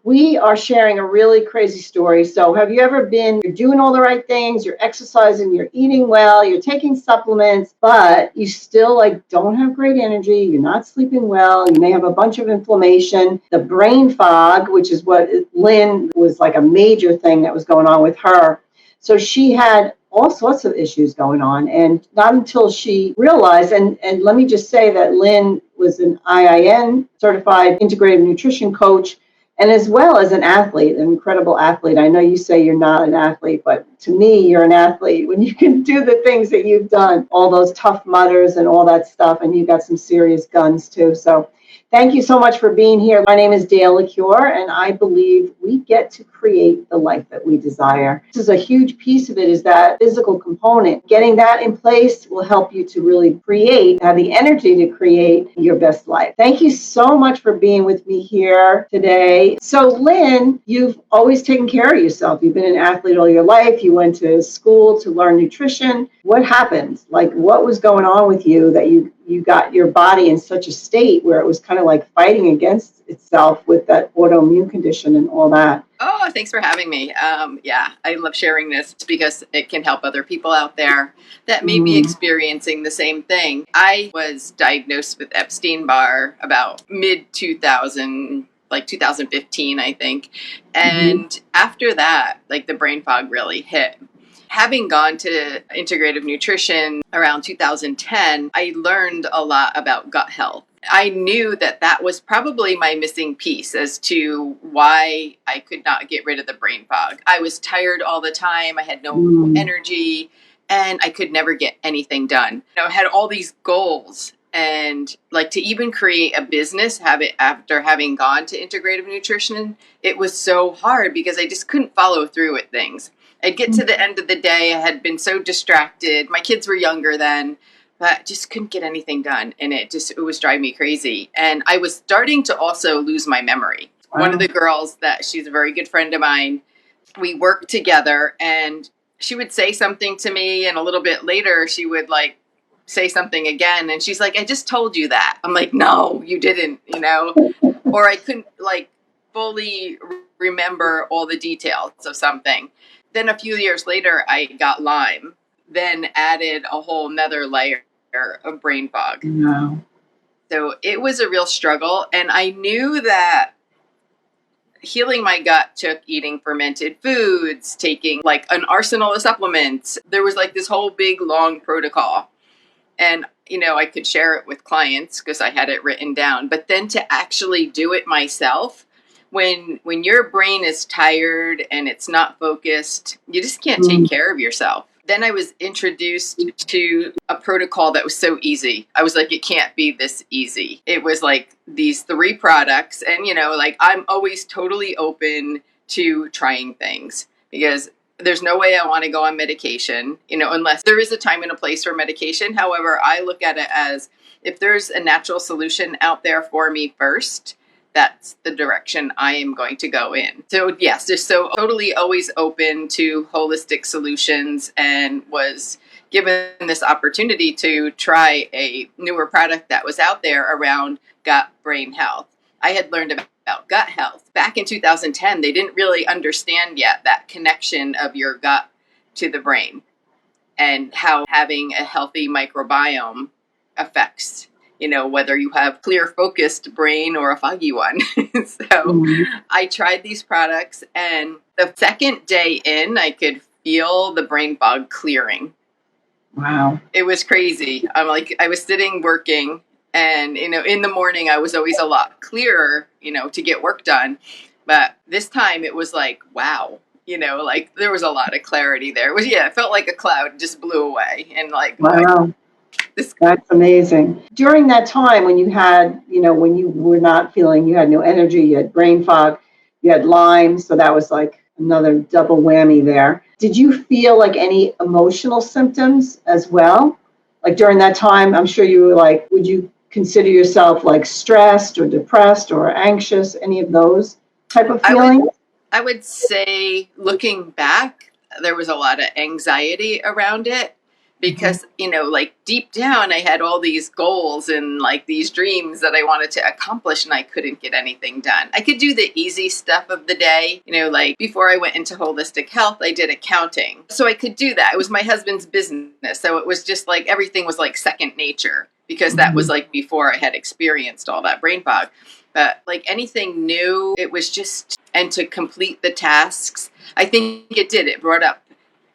we are sharing a really crazy story. So have you ever been, you're doing all the right things, you're exercising, you're eating well, you're taking supplements, but you still like don't have great energy, you're not sleeping well, you may have a bunch of inflammation, the brain fog, which is what Lynn was like a major thing that was going on with her. So she had all sorts of issues going on, and not until she realized, and let me just say that Lynn was an IIN certified integrative nutrition coach, and as well as an athlete, an incredible athlete. I know you say you're not an athlete, but to me, you're an athlete when you can do the things that you've done, all those tough mutters and all that stuff, and you got some serious guns too. So thank you so much for being here. My name is Dale Ecuyer, and I believe we get to create the life that we desire. This is a huge piece of it, is that physical component. Getting that in place will help you to really create, have the energy to create your best life. Thank you so much for being with me here today. So Lynn, you've always taken care of yourself. You've been an athlete all your life. You went to school to learn nutrition. What happened? Like, what was going on with you that you got your body in such a state where it was kind of like fighting against itself with that autoimmune condition and all that? Oh, thanks for having me. Yeah, I love sharing this because it can help other people out there that may be experiencing the same thing. I was diagnosed with Epstein-Barr about mid-2000, like 2015, I think. And after that, like the brain fog really hit. Having gone to Integrative Nutrition around 2010, I learned a lot about gut health. I knew that that was probably my missing piece as to why I could not get rid of the brain fog. I was tired all the time. I had no energy, and I could never get anything done. I had all these goals, and like to even create a business, after having gone to Integrative Nutrition, it was so hard because I just couldn't follow through with things. I'd get to the end of the day, I had been so distracted. My kids were younger then, but just couldn't get anything done. And it was driving me crazy. And I was starting to also lose my memory. Wow. One of the girls she's a very good friend of mine, we worked together, and she would say something to me, and a little bit later she would like say something again. And she's like, I just told you that. I'm like, no, you didn't, or I couldn't like fully remember all the details of something. Then a few years later, I got Lyme, then added a whole nother layer of brain fog. Wow. So it was a real struggle. And I knew that healing my gut took eating fermented foods, taking like an arsenal of supplements. There was like this whole big, long protocol. And, I could share it with clients because I had it written down. But then to actually do it myself, when your brain is tired and it's not focused, you just can't take care of yourself. Then I was introduced to a protocol that was so easy. I was like, it can't be this easy. It was like these 3 products. And, like I'm always totally open to trying things because there's no way I want to go on medication, unless there is a time and a place for medication. However, I look at it as if there's a natural solution out there for me first, that's the direction I am going to go in. So yes, just so totally always open to holistic solutions, and was given this opportunity to try a newer product that was out there around gut brain health. I had learned about gut health back in 2010. They didn't really understand yet that connection of your gut to the brain and how having a healthy microbiome affects whether you have clear focused brain or a foggy one. So I tried these products, and the second day in, I could feel the brain fog clearing. Wow. It was crazy. I was sitting working, and, in the morning I was always a lot clearer, to get work done. But this time it was like, wow, like there was a lot of clarity there. It felt like a cloud just blew away, and like, wow. That's amazing. During that time when you had, when you were not feeling, you had no energy, you had brain fog, you had Lyme, so that was like another double whammy there. Did you feel like any emotional symptoms as well? Like during that time, I'm sure you were like, would you consider yourself like stressed or depressed or anxious, any of those type of feelings? I would say, looking back, there was a lot of anxiety around it. because, like deep down, I had all these goals and like these dreams that I wanted to accomplish, and I couldn't get anything done. I could do the easy stuff of the day. Like before I went into holistic health, I did accounting. So I could do that. It was my husband's business. So it was just like everything was like second nature, because that was like before I had experienced all that brain fog. But like anything new, it was just, and to complete the tasks, I think it did. It brought up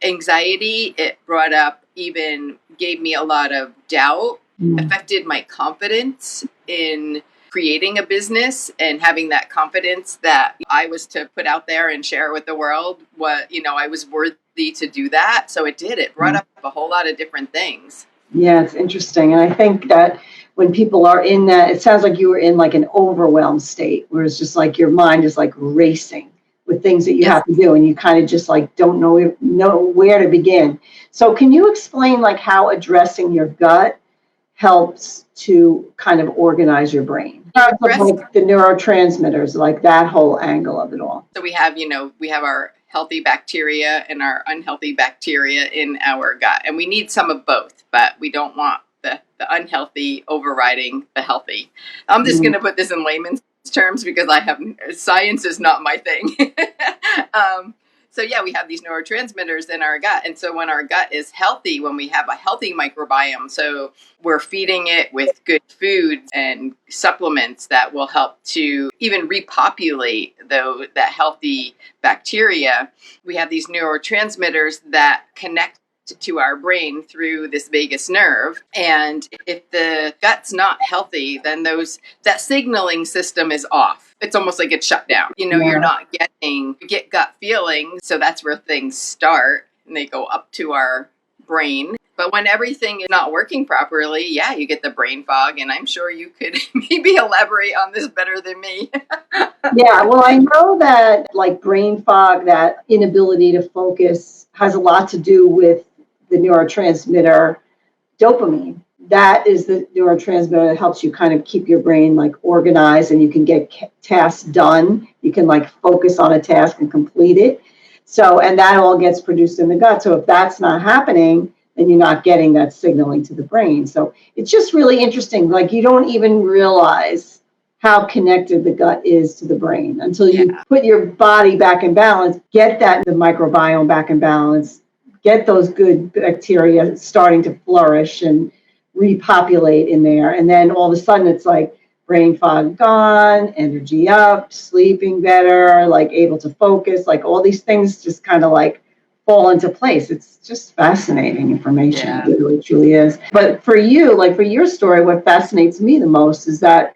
anxiety. It brought up, even gave me a lot of doubt, affected my confidence in creating a business and having that confidence that I was to put out there and share with the world what, I was worthy to do that. So it did. It brought up a whole lot of different things. Yeah, it's interesting. And I think that when people are in that, it sounds like you were in like an overwhelmed state where it's just like your mind is like racing with things that you have to do, and you kind of just like don't know where to begin. So can you explain like how addressing your gut helps to kind of organize your brain? Like the neurotransmitters, like that whole angle of it all. So we have our healthy bacteria and our unhealthy bacteria in our gut, and we need some of both, but we don't want the unhealthy overriding the healthy. I'm just going to put this in layman's terms because science is not my thing. So yeah, we have these neurotransmitters in our gut. And so when our gut is healthy, when we have a healthy microbiome, so we're feeding it with good foods and supplements that will help to even repopulate that healthy bacteria, we have these neurotransmitters that connect to our brain through this vagus nerve. And if the gut's not healthy, then that signaling system is off. It's almost like it's shut down. You're not you get gut feelings. So that's where things start, and they go up to our brain. But when everything is not working properly, yeah, you get the brain fog. And I'm sure you could maybe elaborate on this better than me. Yeah, well, I know that like brain fog, that inability to focus, has a lot to do with the neurotransmitter dopamine. That is the neurotransmitter that helps you kind of keep your brain like organized, and you can get tasks done. You can like focus on a task and complete it. So, and that all gets produced in the gut. So if that's not happening, then you're not getting that signaling to the brain. So it's just really interesting. Like you don't even realize how connected the gut is to the brain until you put your body back in balance, get the microbiome back in balance, get those good bacteria starting to flourish and repopulate in there. And then all of a sudden it's like brain fog gone, energy up, sleeping better, like able to focus, like all these things just kind of like fall into place. It's just fascinating information. Yeah. It really, truly is. But for you, like for your story, what fascinates me the most is that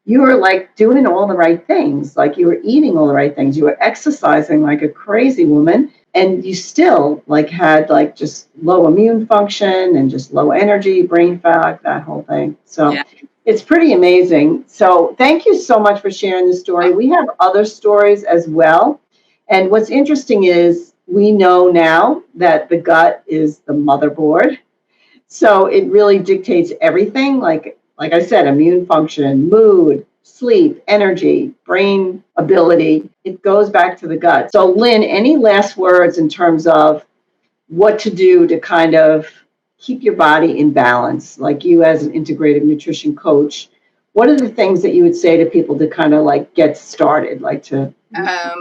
you were like doing all the right things. Like you were eating all the right things. You were exercising like a crazy woman. And you still like had like just low immune function and just low energy, brain fog, that whole thing. So It's pretty amazing. So thank you so much for sharing this story. We have other stories as well. And what's interesting is we know now that the gut is the motherboard. So it really dictates everything. Like I said, immune function, mood, sleep, energy, brain ability, it goes back to the gut. So Lynn, any last words in terms of what to do to kind of keep your body in balance? Like you as an integrative nutrition coach, what are the things that you would say to people to kind of like get started, like to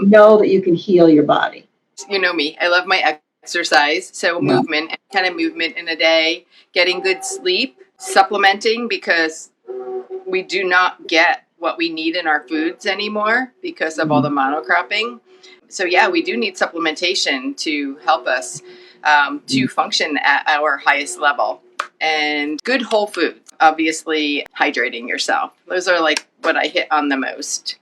know that you can heal your body? You know me, I love my exercise. So movement, any kind of movement in a day, getting good sleep, supplementing, because we do not get what we need in our foods anymore because of all the monocropping. So yeah, we do need supplementation to help us to function at our highest level. And good whole foods, obviously hydrating yourself. Those are like what I hit on the most.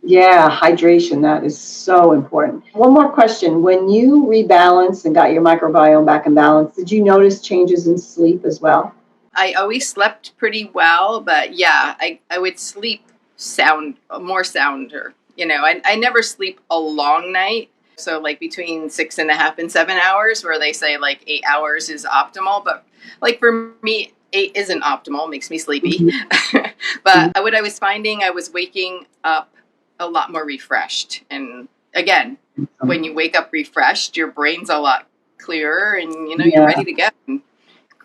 Yeah, hydration, that is so important. One more question. When you rebalanced and got your microbiome back in balance, did you notice changes in sleep as well? I always slept pretty well, but yeah, I would sleep more sounder. I never sleep a long night. So like between 6.5 and 7 hours, where they say like 8 hours is optimal. But like for me, 8 isn't optimal, makes me sleepy. Mm-hmm. But what I was finding, I was waking up a lot more refreshed. And again, when you wake up refreshed, your brain's a lot clearer and you're ready to go.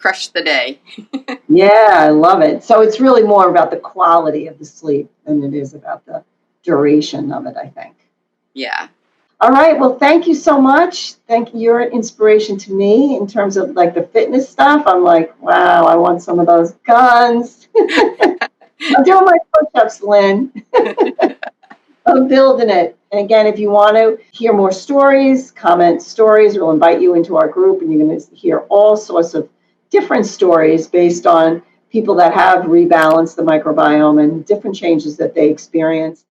crush the day. Yeah, I love it. So it's really more about the quality of the sleep than it is about the duration of it, I think. Yeah. All right. Well, thank you so much. Thank you. You're an inspiration to me in terms of like the fitness stuff. I'm like, wow, I want some of those guns. I'm doing my push-ups, Lynn. I'm building it. And again, if you want to hear more stories, comment stories, we'll invite you into our group and you're going to hear all sorts of different stories based on people that have rebalanced the microbiome and different changes that they experience.